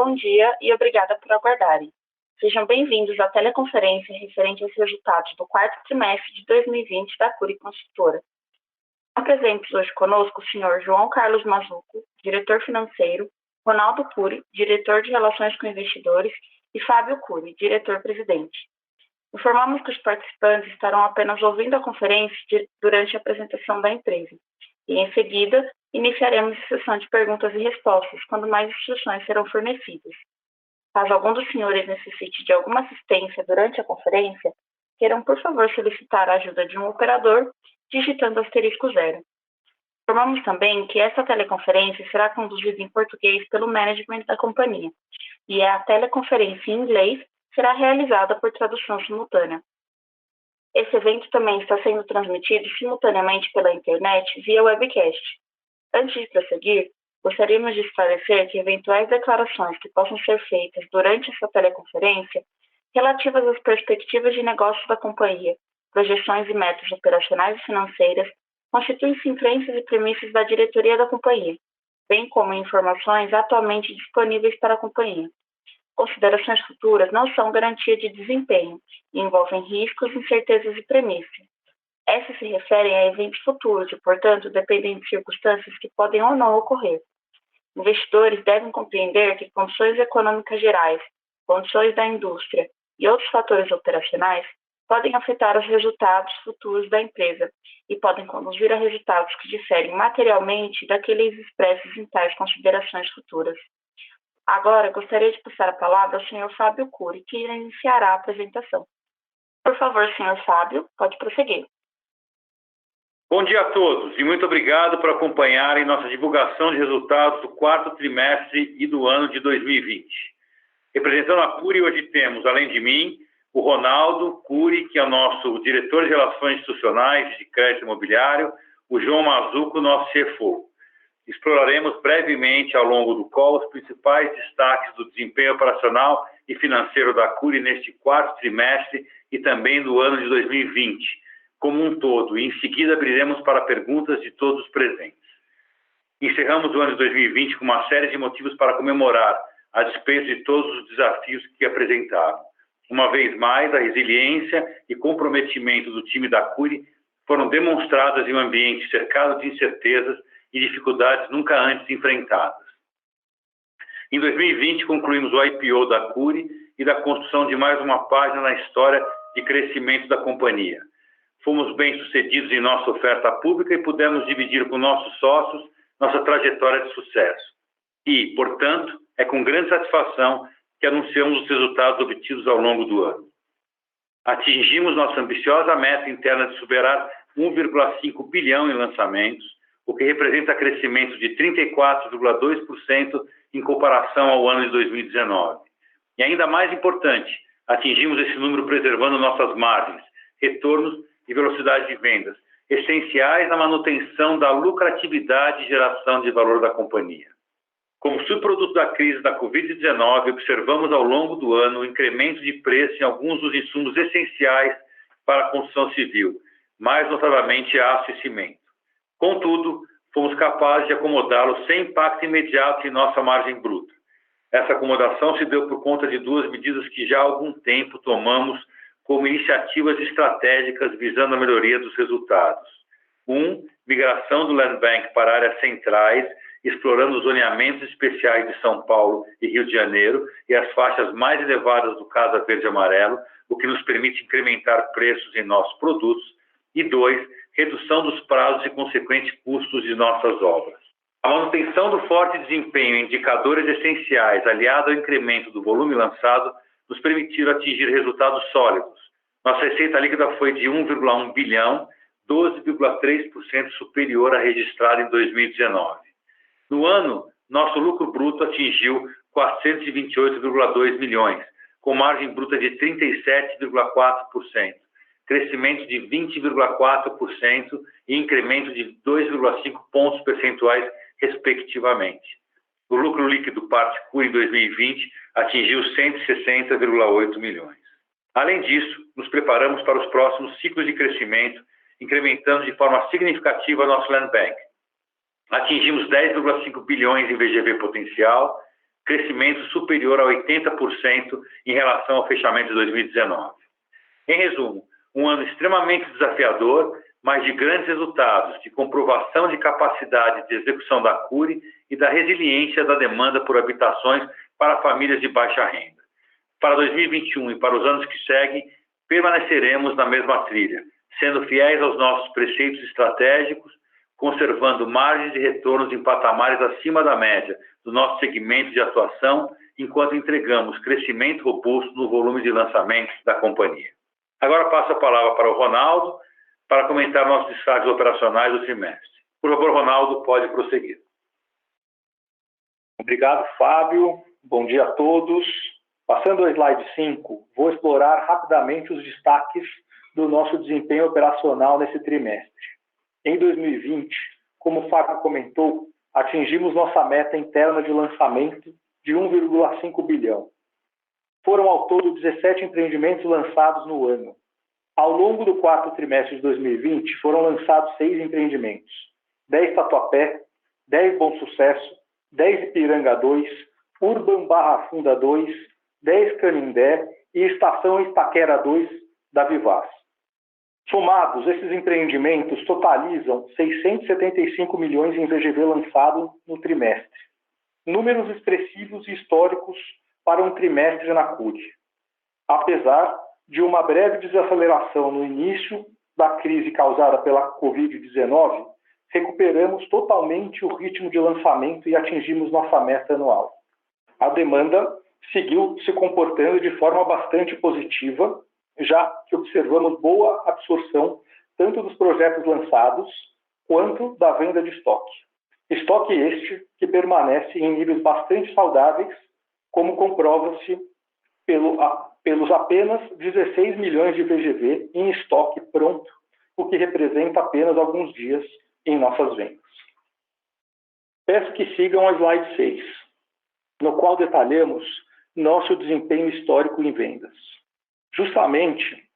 bom dia e obrigada por aguardarem. Sejam bem-vindos à teleconferência referente aos resultados do quarto trimestre de 2020 da Cury Construtora. Apresento hoje conosco o senhor João Carlos Mazzuco, diretor financeiro, Ronaldo Cury, diretor de Relações com Investidores, e Fábio Cury, diretor-presidente. Informamos que os participantes estarão apenas ouvindo a conferência durante a apresentação da empresa, e em seguida iniciaremos a sessão de perguntas e respostas, quando mais instruções serão fornecidas. Caso algum dos senhores necessite de alguma assistência durante a conferência, queiram, por favor, solicitar a ajuda de um operador, digitando *0. Informamos também que esta teleconferência será conduzida em português pelo management da companhia, e a teleconferência em inglês será realizada por tradução simultânea. Esse evento também está sendo transmitido simultaneamente pela internet via webcast. Antes de prosseguir, gostaríamos de esclarecer que eventuais declarações que possam ser feitas durante essa teleconferência relativas às perspectivas de negócio da companhia, projeções e metas operacionais e financeiras, constituem-se em crenças e premissas da diretoria da companhia, bem como informações atualmente disponíveis para a companhia. Considerações futuras não são garantia de desempenho e envolvem riscos, incertezas e premissas. Essas se referem a eventos futuros e, portanto, dependem de circunstâncias que podem ou não ocorrer. Investidores devem compreender que condições econômicas gerais, condições da indústria e outros fatores operacionais podem afetar os resultados futuros da empresa e podem conduzir a resultados que diferem materialmente daqueles expressos em tais considerações futuras. Agora, gostaria de passar a palavra ao Sr. Fábio Cury, que iniciará a apresentação. Por favor, Sr. Fábio, pode prosseguir. Bom dia a todos e muito obrigado por acompanharem nossa divulgação de resultados do quarto trimestre e do ano de 2020. Representando a Cury, hoje temos, além de mim, o Ronaldo Cury, que é o nosso diretor de Relações Institucionais e de Crédito Imobiliário, o João Mazzuco, nosso CFO. Exploraremos brevemente ao longo do call os principais destaques do desempenho operacional e financeiro da Cury neste quarto trimestre e também do ano de 2020, como um todo, e em seguida abriremos para perguntas de todos os presentes. Encerramos o ano de 2020 com uma série de motivos para comemorar, a despeito de todos os desafios que apresentaram. Uma vez mais, a resiliência e comprometimento do time da Cury foram demonstradas em um ambiente cercado de incertezas e dificuldades nunca antes enfrentadas. Em 2020, concluímos o IPO da Cury e da construção de mais uma página na história de crescimento da companhia. Fomos bem-sucedidos em nossa oferta pública e pudemos dividir com nossos sócios nossa trajetória de sucesso. E, portanto, é com grande satisfação que anunciamos os resultados obtidos ao longo do ano. Atingimos nossa ambiciosa meta interna de superar 1,5 bilhão em lançamentos, o que representa crescimento de 34,2% em comparação ao ano de 2019. E ainda mais importante, atingimos esse número preservando nossas margens, retornos e velocidade de vendas, essenciais na manutenção da lucratividade e geração de valor da companhia. Como subproduto da crise da Covid-19, observamos ao longo do ano o incremento de preço em alguns dos insumos essenciais para a construção civil, mais notavelmente aço e cimento. Contudo, fomos capazes de acomodá-los sem impacto imediato em nossa margem bruta. Essa acomodação se deu por conta de duas medidas que já há algum tempo tomamos como iniciativas estratégicas visando a melhoria dos resultados. Migração do Land Bank para áreas centrais, explorando os zoneamentos especiais de São Paulo e Rio de Janeiro e as faixas mais elevadas do Casa Verde e Amarelo, o que nos permite incrementar preços em nossos produtos. E 2, redução dos prazos e consequentes custos de nossas obras. A manutenção do forte desempenho em indicadores essenciais, aliado ao incremento do volume lançado, nos permitiram atingir resultados sólidos. Nossa receita líquida foi de 1,1 bilhão, 12,3% superior à registrada em 2019. No ano, nosso lucro bruto atingiu 428,2 milhões, com margem bruta de 37,4%, crescimento de 20,4% e incremento de 2,5 pontos percentuais, respectivamente. O lucro líquido parte Cury em 2020 atingiu 160,8 milhões. Além disso, nos preparamos para os próximos ciclos de crescimento, incrementando de forma significativa nosso Land Bank. Atingimos 10,5 bilhões em VGV potencial, crescimento superior a 80% em relação ao fechamento de 2019. Em resumo, um ano extremamente desafiador, mas de grandes resultados, de comprovação de capacidade de execução da Cury e da resiliência da demanda por habitações para famílias de baixa renda. Para 2021 e para os anos que seguem, permaneceremos na mesma trilha, sendo fiéis aos nossos preceitos estratégicos, conservando margens de retornos em patamares acima da média do nosso segmento de atuação, enquanto entregamos crescimento robusto no volume de lançamentos da companhia. Agora passo a palavra para o Ronaldo, para comentar nossos destaques operacionais do trimestre. Por favor, Ronaldo, pode prosseguir. Obrigado, Fábio. Bom dia a todos. Passando ao slide 5, vou explorar rapidamente os destaques do nosso desempenho operacional nesse trimestre. Em 2020, como o Fábio comentou, atingimos nossa meta interna de lançamento de 1,5 bilhão. Foram ao todo 17 empreendimentos lançados no ano. Ao longo do quarto trimestre de 2020, foram lançados 6 empreendimentos: 10 Tatuapé, 10 Bom Sucesso, 10 Ipiranga 2, Urban Barra Funda 2, 10 Canindé e Estação Itaquera 2 da Vivaz. Somados, esses empreendimentos totalizam 675 milhões em VGV lançado no trimestre. Números expressivos e históricos para um trimestre na Cury. Apesar de uma breve desaceleração no início da crise causada pela Covid-19, recuperamos totalmente o ritmo de lançamento e atingimos nossa meta anual. A demanda seguiu se comportando de forma bastante positiva, já que observamos boa absorção tanto dos projetos lançados quanto da venda de estoque. Estoque este que permanece em níveis bastante saudáveis, como comprova-se pelos apenas 16 milhões de VGV em estoque pronto, o que representa apenas alguns dias em nossas vendas. Peço que sigam a slide 6, no qual detalhamos nosso desempenho histórico em vendas. Justamente,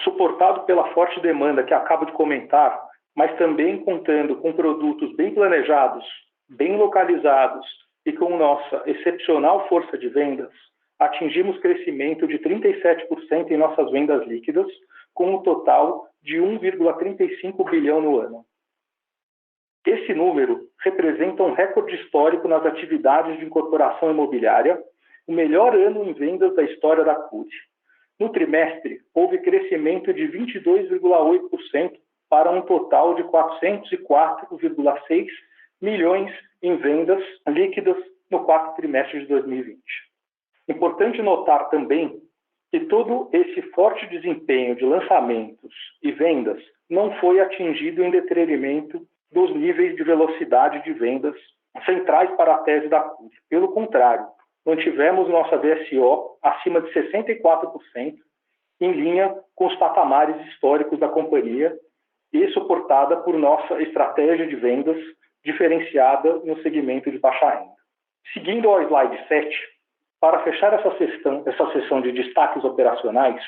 suportado pela forte demanda que acabo de comentar, mas também contando com produtos bem planejados, bem localizados e com nossa excepcional força de vendas, atingimos crescimento de 37% em nossas vendas líquidas, com um total de 1,35 bilhão no ano. Esse número representa um recorde histórico nas atividades de incorporação imobiliária, o melhor ano em vendas da história da Cury. No trimestre, houve crescimento de 22,8% para um total de 404,6 milhões em vendas líquidas no quarto trimestre de 2020. Importante notar também que todo esse forte desempenho de lançamentos e vendas não foi atingido em detrimento dos níveis de velocidade de vendas centrais para a tese da Cury. Pelo contrário, mantivemos nossa VSO acima de 64%, em linha com os patamares históricos da companhia e suportada por nossa estratégia de vendas diferenciada no segmento de baixa renda. Seguindo ao slide 7, para fechar essa sessão de destaques operacionais,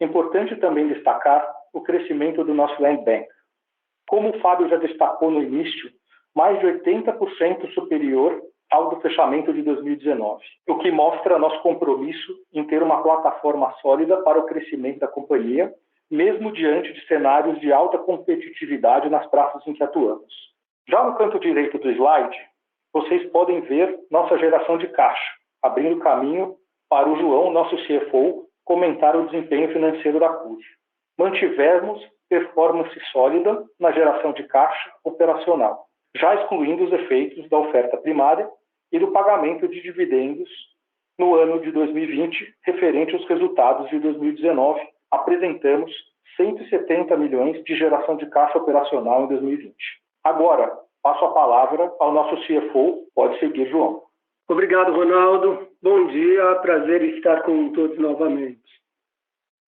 é importante também destacar o crescimento do nosso Land Bank. Como o Fábio já destacou no início, mais de 80% superior ao do fechamento de 2019, o que mostra nosso compromisso em ter uma plataforma sólida para o crescimento da companhia, mesmo diante de cenários de alta competitividade nas praças em que atuamos. Já no canto direito do slide, vocês podem ver nossa geração de caixa, abrindo caminho para o João, nosso CFO, comentar o desempenho financeiro da Cury. Mantivemos performance sólida na geração de caixa operacional, já excluindo os efeitos da oferta primária e do pagamento de dividendos no ano de 2020, referente aos resultados de 2019, apresentamos 170 milhões de geração de caixa operacional em 2020. Agora, passo a palavra ao nosso CFO. Pode seguir, João. Obrigado, Ronaldo. Bom dia, prazer estar com todos novamente.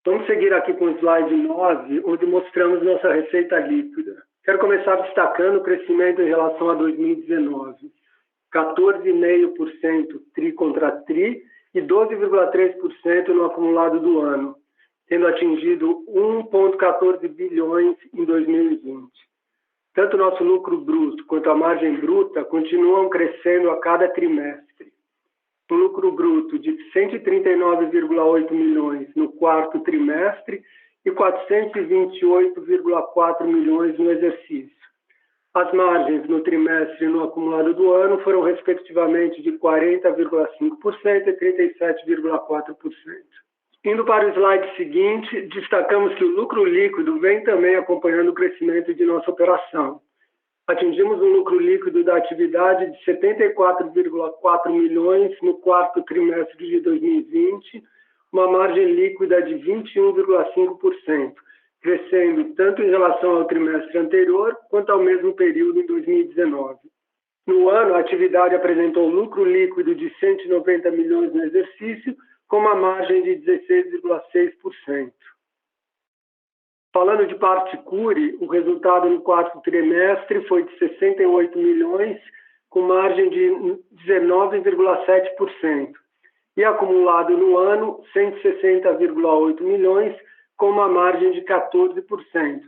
Vamos seguir aqui com o slide 9, onde mostramos nossa receita líquida. Quero começar destacando o crescimento em relação a 2019. 14,5% tri contra tri e 12,3% no acumulado do ano, tendo atingido 1,14 bilhões em 2020. Tanto o nosso lucro bruto quanto a margem bruta continuam crescendo a cada trimestre. um lucro bruto de 139,8 milhões no quarto trimestre e 428,4 milhões no exercício. As margens no trimestre e no acumulado do ano foram respectivamente de 40,5% e 37,4%. Indo para o slide seguinte, destacamos que o lucro líquido vem também acompanhando o crescimento de nossa operação. Atingimos um lucro líquido da atividade de 74,4 milhões no quarto trimestre de 2020, uma margem líquida de 21,5%, crescendo tanto em relação ao trimestre anterior quanto ao mesmo período em 2019. No ano, a atividade apresentou lucro líquido de 190 milhões no exercício, com uma margem de 16,6%. Falando de parte Cury, o resultado no quarto trimestre foi de 68 milhões, com margem de 19,7%, e acumulado no ano, 160,8 milhões, com uma margem de 14%,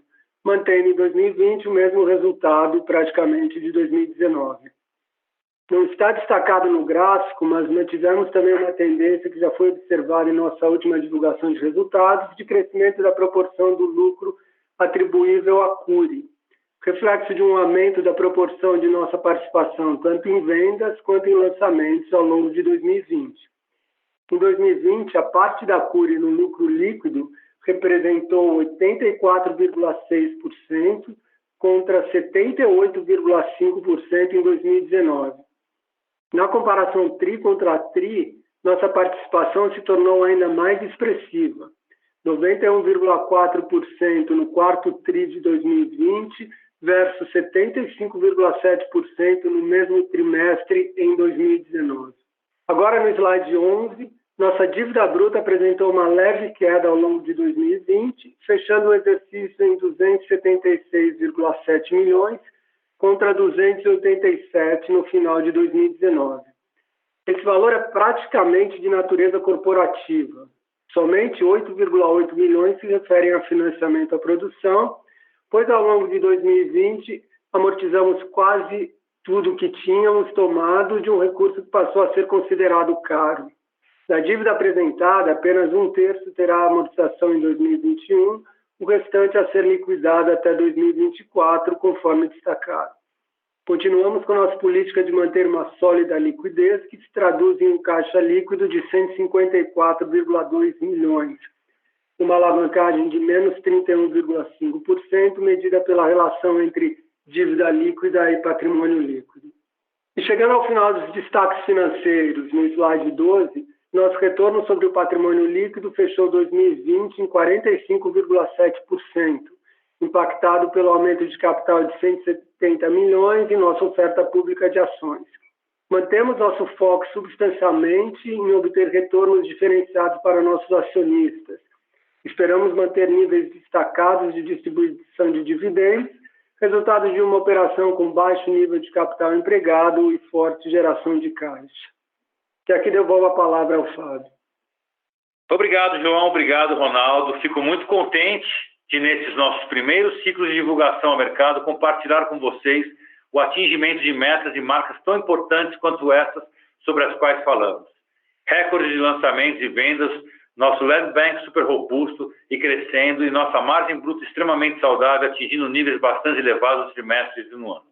mantendo em 2020 o mesmo resultado praticamente de 2019. Não está destacado no gráfico, mas mantivemos também uma tendência que já foi observada em nossa última divulgação de resultados, de crescimento da proporção do lucro atribuível à Cury, reflexo de um aumento da proporção de nossa participação, tanto em vendas quanto em lançamentos ao longo de 2020. Em 2020, a parte da Cury no lucro líquido representou 84,6% contra 78,5% em 2019. Na comparação TRI contra TRI, nossa participação se tornou ainda mais expressiva, 91,4% no quarto TRI de 2020 versus 75,7% no mesmo trimestre em 2019. Agora, no slide 11, nossa dívida bruta apresentou uma leve queda ao longo de 2020, fechando o exercício em 276,7 milhões, contra 287 no final de 2019. Esse valor é praticamente de natureza corporativa. Somente 8,8 milhões se referem a financiamento à produção, pois ao longo de 2020 amortizamos quase tudo que tínhamos tomado de um recurso que passou a ser considerado caro. Da dívida apresentada, apenas um terço terá amortização em 2021, o restante a ser liquidado até 2024, conforme destacado. Continuamos com nossa política de manter uma sólida liquidez, que se traduz em um caixa líquido de 154,2 milhões, uma alavancagem de menos 31,5%, medida pela relação entre dívida líquida e patrimônio líquido. E chegando ao final dos destaques financeiros, no slide 12, nosso retorno sobre o patrimônio líquido fechou 2020 em 45,7%, impactado pelo aumento de capital de 170 milhões em nossa oferta pública de ações. Mantemos nosso foco substancialmente em obter retornos diferenciados para nossos acionistas. Esperamos manter níveis destacados de distribuição de dividendos, resultado de uma operação com baixo nível de capital empregado e forte geração de caixa. Que aqui devolvo a palavra ao Fábio. Obrigado, João. Obrigado, Ronaldo. Fico muito contente de, nesses nossos primeiros ciclos de divulgação ao mercado, compartilhar com vocês o atingimento de metas e marcas tão importantes quanto essas sobre as quais falamos. Recordes de lançamentos e vendas, nosso land bank super robusto e crescendo e nossa margem bruta extremamente saudável, atingindo níveis bastante elevados nos trimestres e no ano.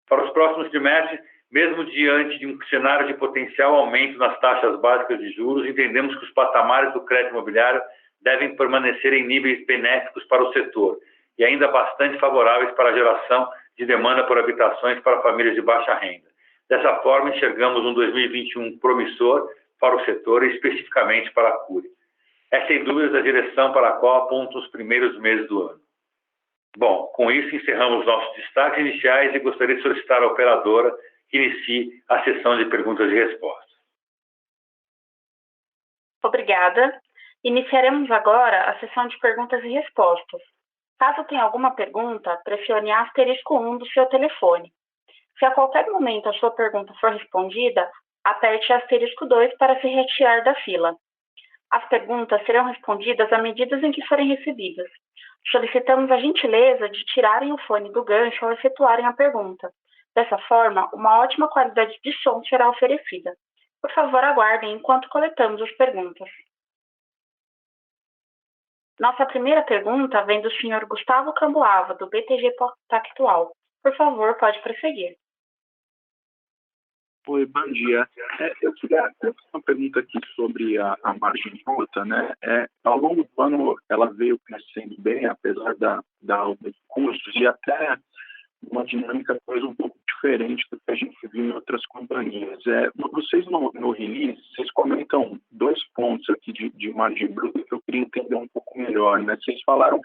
Para os próximos trimestres, mesmo diante de um cenário de potencial aumento nas taxas básicas de juros, entendemos que os patamares do crédito imobiliário devem permanecer em níveis benéficos para o setor e ainda bastante favoráveis para a geração de demanda por habitações para famílias de baixa renda. Dessa forma, enxergamos um 2021 promissor para o setor e especificamente para a Cury. É sem dúvidas a direção para a qual apontam os primeiros meses do ano. Bom, com isso encerramos nossos destaques iniciais e gostaria de solicitar à operadora que inicie a sessão de perguntas e respostas. Obrigada. Iniciaremos agora a sessão de perguntas e respostas. Caso tenha alguma pergunta, pressione asterisco 1 do seu telefone. Se a qualquer momento a sua pergunta for respondida, aperte asterisco 2 para se retirar da fila. As perguntas serão respondidas à medida em que forem recebidas. Solicitamos a gentileza de tirarem o fone do gancho ao efetuarem a pergunta. Dessa forma, uma ótima qualidade de som será oferecida. Por favor, aguardem enquanto coletamos as perguntas. Nossa primeira pergunta vem do senhor Gustavo Camboava, do BTG Pactual. Por favor, pode prosseguir. Oi, bom dia. Eu queria fazer uma pergunta aqui sobre a margem bruta, né? Ao longo do ano, ela veio crescendo bem, apesar da alta de custos, e até uma dinâmica talvez um pouco diferente do que a gente viu em outras companhias. Vocês, no release, vocês comentam 2 pontos aqui de margem bruta que eu queria entender um pouco melhor, né? Vocês falaram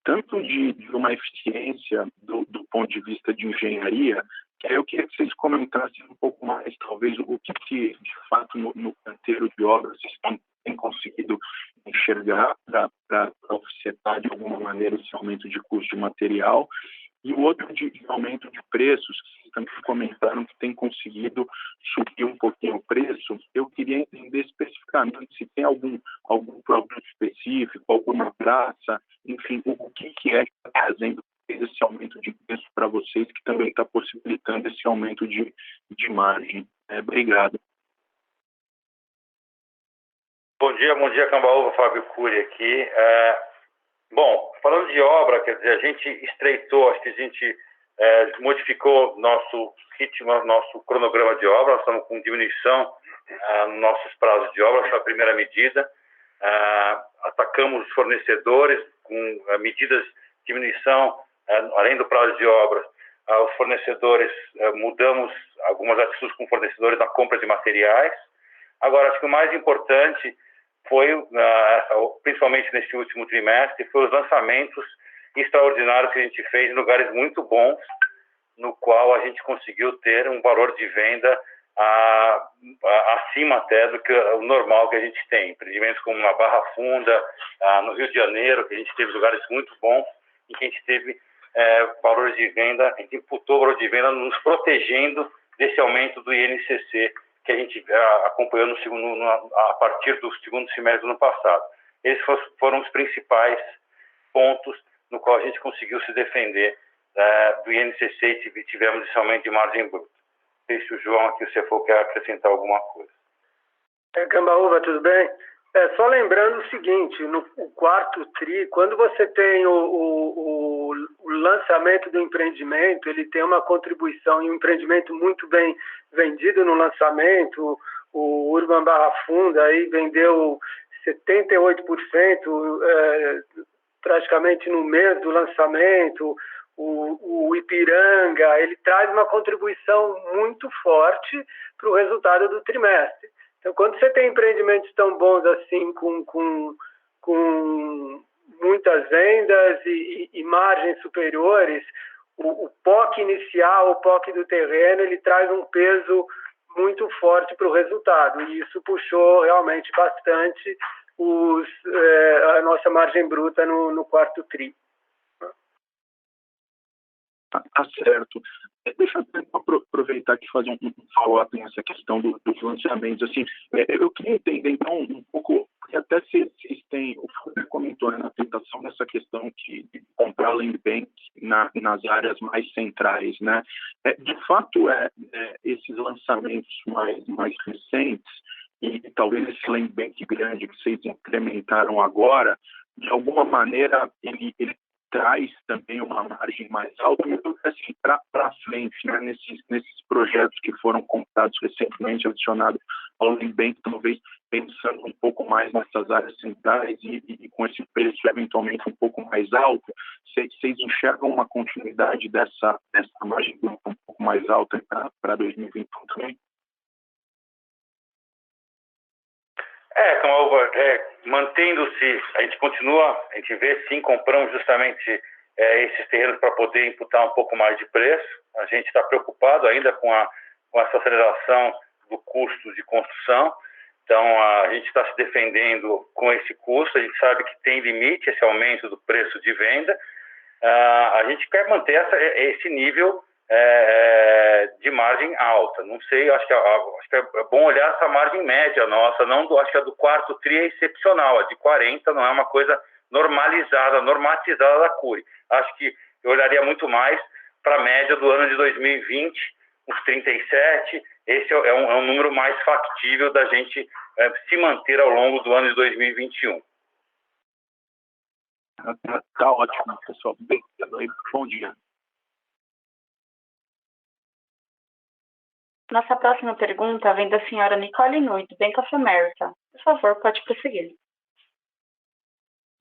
tanto de uma eficiência do ponto de vista de engenharia, que aí eu queria que vocês comentassem um pouco mais, talvez, o que de fato, no canteiro de obras vocês têm conseguido enxergar para ofertar de alguma maneira esse aumento de custo de material. E o outro de aumento de preços, vocês também comentaram que tem conseguido subir um pouquinho o preço. Eu queria entender especificamente se tem algum produto específico, alguma praça, enfim, o que é que está trazendo esse aumento de preço para vocês, que também está possibilitando esse aumento de margem. Obrigado. Bom dia, Cambaúva, Fábio Cury aqui. Bom, falando de obra, quer dizer, a gente estreitou, acho que a gente modificou nosso ritmo, nosso cronograma de obra, nós estamos com diminuição nos nossos prazos de obra, essa é a primeira medida. Atacamos os fornecedores com medidas de diminuição, além do prazo de obra. Os fornecedores, mudamos algumas atitudes com fornecedores na compra de materiais. Agora, acho que o mais importante foi, principalmente neste último trimestre, foi os lançamentos extraordinários que a gente fez em lugares muito bons, no qual a gente conseguiu ter um valor de venda acima até do que o normal que a gente tem. Empreendimentos como na Barra Funda, no Rio de Janeiro, que a gente teve lugares muito bons, em que a gente teve valores de venda, a gente imputou valor de venda nos protegendo desse aumento do INCC, que a gente acompanhou a partir do segundo semestre do ano passado. Esses foram os principais pontos no qual a gente conseguiu se defender do INCC e tivemos esse aumento de margem bruta. Não sei se o João aqui, o CFO, quer acrescentar alguma coisa. Cambaúva, tudo bem? Só lembrando o seguinte, no quarto TRI, quando você tem o lançamento do empreendimento, ele tem uma contribuição e um empreendimento muito bem vendido no lançamento. O Urban Barra Funda aí vendeu 78% praticamente no mês do lançamento. O Ipiranga, ele traz uma contribuição muito forte para o resultado do trimestre. Então, quando você tem empreendimentos tão bons assim, com muitas vendas e margens superiores, o POC inicial, o POC do terreno, ele traz um peso muito forte para o resultado. E isso puxou realmente bastante a nossa margem bruta no quarto TRI. Tá certo. Deixa eu aproveitar aqui e fazer um follow-up nessa questão dos lançamentos. Assim, eu queria entender, então, um pouco, porque até vocês têm, o Fábio comentou na apresentação dessa questão de comprar land bank nas áreas mais centrais, né? De fato, esses lançamentos mais recentes, e talvez esse land bank grande que vocês implementaram agora, de alguma maneira, ele traz também uma margem mais alta, mas assim, para frente, né, nesses projetos que foram comprados recentemente, adicionados ao land bank, talvez pensando um pouco mais nessas áreas centrais e com esse preço eventualmente um pouco mais alto, vocês enxergam uma continuidade dessa margem um pouco mais alta para 2021 também? Mantendo-se, a gente vê sim, compramos justamente esses terrenos para poder imputar um pouco mais de preço. A gente está preocupado ainda com essa aceleração do custo de construção, então a gente está se defendendo com esse custo, a gente sabe que tem limite esse aumento do preço de venda, a gente quer manter esse nível de margem alta. Não sei, acho que é bom olhar essa margem média nossa, acho que a do quarto TRI é excepcional, a de 40 não é uma coisa normatizada da Cury. Acho que eu olharia muito mais para a média do ano de 2020, uns 37, esse é um número mais factível da gente se manter ao longo do ano de 2021. Tá ótimo, pessoal. Bom dia. Nossa próxima pergunta vem da senhora Nicole Nui, do Bank of America. Por favor, pode prosseguir.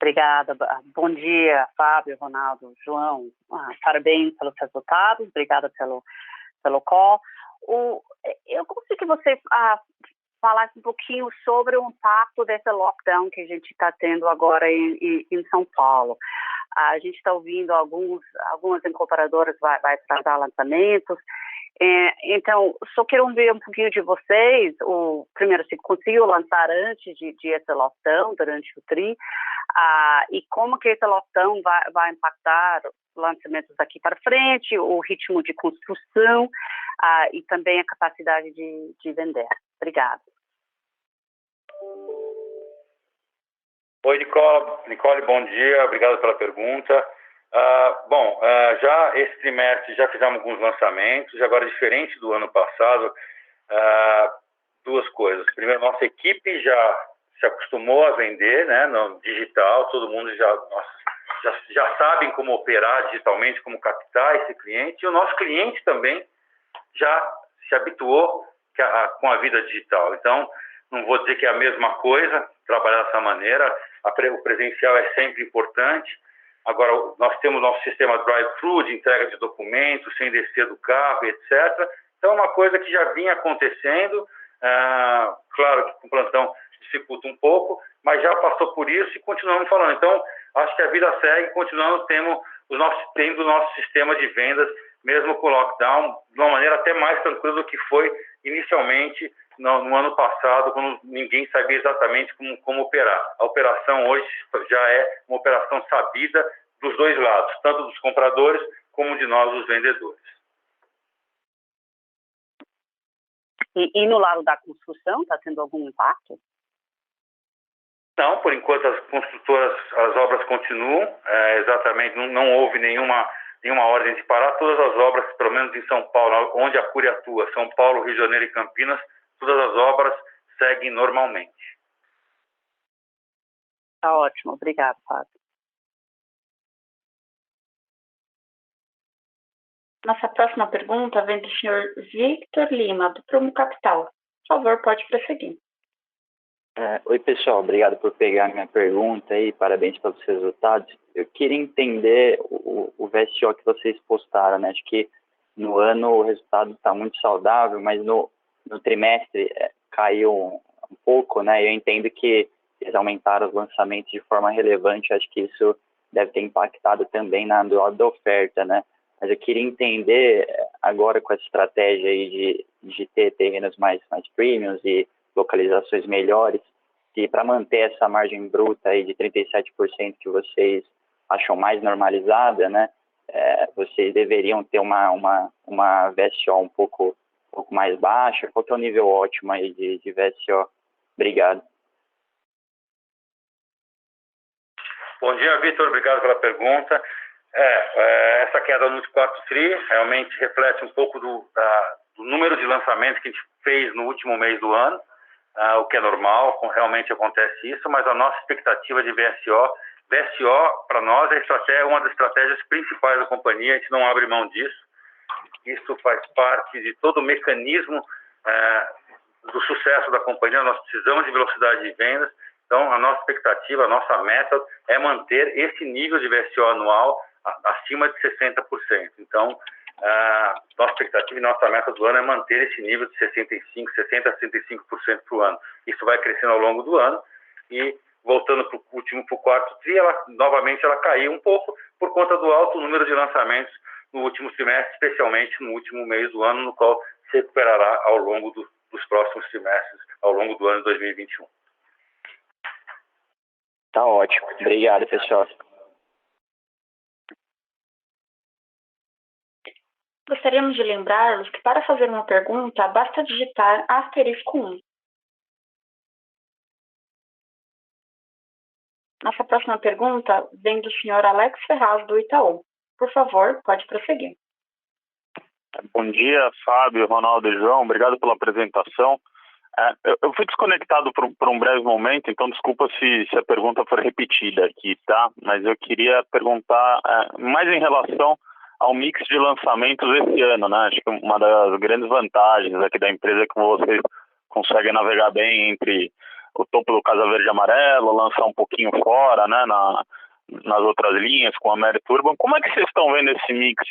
Obrigada. Bom dia, Fábio, Ronaldo, João. Parabéns pelos resultados. Obrigada pelo call. Eu gostaria que você falasse um pouquinho sobre o impacto desse lockdown que a gente está tendo agora em São Paulo. A gente está ouvindo algumas incorporadoras vai atrasar lançamentos. Então, só quero ver um pouquinho de vocês. Primeiro, se conseguiu lançar antes de esse lockdown, durante o TRI, e como que esse lockdown vai impactar lançamentos daqui para frente, o ritmo de construção e também a capacidade de vender. Obrigada. Oi, Nicole, bom dia, obrigado pela pergunta. Já esse trimestre já fizemos alguns lançamentos, agora diferente do ano passado, duas coisas. Primeiro, nossa equipe já se acostumou a vender, né, no digital, todo mundo já sabem como operar digitalmente, como captar esse cliente, e o nosso cliente também já se habituou com a vida digital. Então, não vou dizer que é a mesma coisa, trabalhar dessa maneira, o presencial é sempre importante. Agora, nós temos nosso sistema drive-thru de entrega de documentos, sem descer do carro, etc. Então, é uma coisa que já vinha acontecendo. Claro que com o plantão dificulta um pouco, mas já passou por isso e continuamos falando. Então, acho que a vida segue, continuamos tendo o nosso sistema de vendas, mesmo com o lockdown, de uma maneira até mais tranquila do que foi inicialmente no ano passado, quando ninguém sabia exatamente como operar. A operação hoje já é uma operação sabida dos dois lados, tanto dos compradores como de nós, os vendedores. E no lado da construção, está tendo algum impacto? Não, por enquanto as construtoras, as obras continuam, exatamente, não houve nenhuma ordem de parar. Todas as obras, pelo menos em São Paulo, onde a Cury atua, São Paulo, Rio de Janeiro e Campinas, todas as obras seguem normalmente. Tá ótimo, obrigado, Fábio. Nossa próxima pergunta vem do senhor Victor Lima, do Prumo Capital. Por favor, pode prosseguir. Oi, pessoal. Obrigado por pegar minha pergunta e parabéns pelos resultados. Eu queria entender o VSO que vocês postaram, né? Acho que no ano o resultado está muito saudável, mas no trimestre caiu um pouco, né? Eu entendo que eles aumentaram os lançamentos de forma relevante. Acho que isso deve ter impactado também do lado da oferta, né? Mas eu queria entender agora com essa estratégia aí de ter terrenos mais premiums e localizações melhores, e para manter essa margem bruta aí de 37% que vocês acham mais normalizada, né, vocês deveriam ter uma VSO um pouco mais baixa. Qual que é o nível ótimo aí de VSO? Obrigado. Bom dia, Vitor, obrigado pela pergunta. Essa queda no quarto TRI realmente reflete um pouco do número de lançamentos que a gente fez no último mês do ano, o que é normal, realmente acontece isso, mas a nossa expectativa de VSO para nós é uma das estratégias principais da companhia, a gente não abre mão disso. Isso faz parte de todo o mecanismo do sucesso da companhia. Nós precisamos de velocidade de vendas, então a nossa expectativa, a nossa meta é manter esse nível de VSO anual acima de 60%. Então, nossa expectativa e nossa meta do ano é manter esse nível de 60% a 65% por ano. Isso vai crescendo ao longo do ano e, voltando para o quarto TRI, novamente ela caiu um pouco por conta do alto número de lançamentos no último trimestre, especialmente no último mês do ano, no qual se recuperará ao longo dos próximos trimestres, ao longo do ano de 2021. Tá ótimo. Obrigado, pessoal. Gostaríamos de lembrá-los que para fazer uma pergunta, basta digitar *1. Nossa próxima pergunta vem do senhor Alex Ferraz, do Itaú. Por favor, pode prosseguir. Bom dia, Fábio, Ronaldo e João. Obrigado pela apresentação. Eu fui desconectado por um breve momento, então desculpa se a pergunta for repetida aqui, tá? Mas eu queria perguntar mais em relação ao mix de lançamentos esse ano, né? Acho que uma das grandes vantagens aqui da empresa é que vocês conseguem navegar bem entre o topo do Casa Verde e Amarelo, lançar um pouquinho fora, né? Nas outras linhas, com a Merit Urban. Como é que vocês estão vendo esse mix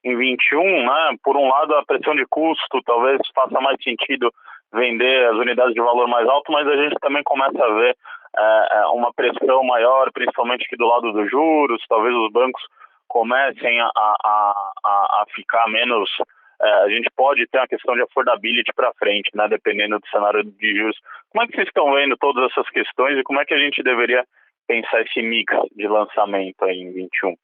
em 21, né? Por um lado, a pressão de custo talvez faça mais sentido vender as unidades de valor mais alto, mas a gente também começa a ver uma pressão maior, principalmente aqui do lado dos juros, talvez os bancos comecem a ficar menos... a gente pode ter uma questão de affordability para frente, né, dependendo do cenário de juros. Como é que vocês estão vendo todas essas questões e como é que a gente deveria pensar esse mix de lançamento aí em 21?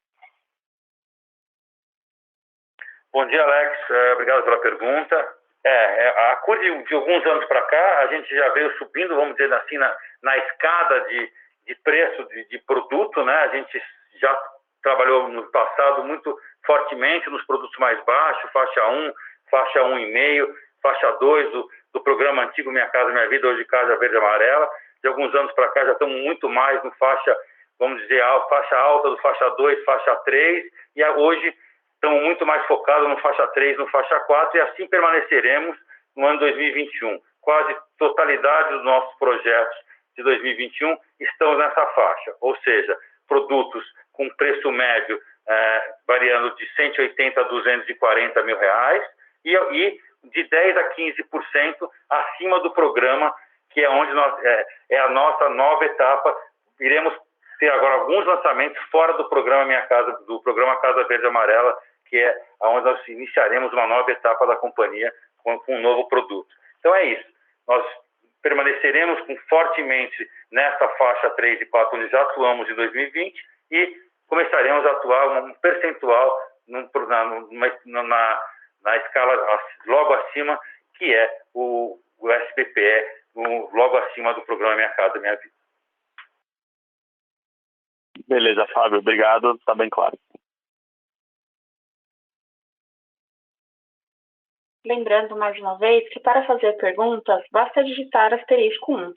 Bom dia, Alex. Obrigado pela pergunta. A CURI, de alguns anos para cá, a gente já veio subindo, vamos dizer assim, na escada de preço de produto, né? A gente já trabalhou no passado muito fortemente nos produtos mais baixos, faixa 1, faixa 1,5, faixa 2 do programa antigo Minha Casa Minha Vida, hoje Casa Verde e Amarela. De alguns anos para cá já estamos muito mais no faixa, vamos dizer, faixa alta do faixa 2, faixa 3, e hoje estamos muito mais focados no faixa 3, no faixa 4, e assim permaneceremos no ano 2021. Quase totalidade dos nossos projetos de 2021 estão nessa faixa, ou seja, produtos com preço médio variando de 180 a 240 mil reais e de 10 a 15% acima do programa, que é onde é a nossa nova etapa. Iremos ter agora alguns lançamentos fora do programa do programa Casa Verde e Amarela, que é onde nós iniciaremos uma nova etapa da companhia com um novo produto. Então é isso. Nós permaneceremos fortemente nessa faixa 3 e 4, onde já atuamos em 2020, e começaremos a atuar um percentual na escala logo acima, que é o SBPE, logo acima do programa Minha Casa Minha Vida. Beleza, Fábio. Obrigado. Está bem claro. Lembrando mais uma vez que para fazer perguntas, basta digitar asterisco 1.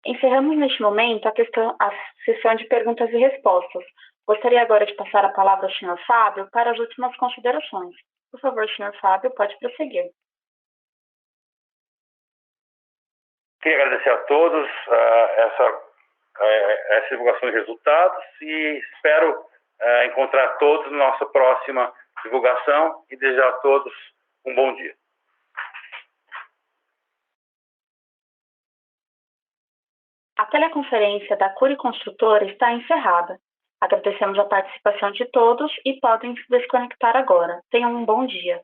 Encerramos neste momento a sessão de perguntas e respostas. Gostaria agora de passar a palavra ao Sr. Fábio para as últimas considerações. Por favor, Sr. Fábio, pode prosseguir. Queria agradecer a todos essa divulgação de resultados e espero encontrar todos na nossa próxima divulgação e desejar a todos um bom dia. A teleconferência da Cury Construtora está encerrada. Agradecemos a participação de todos e podem se desconectar agora. Tenham um bom dia.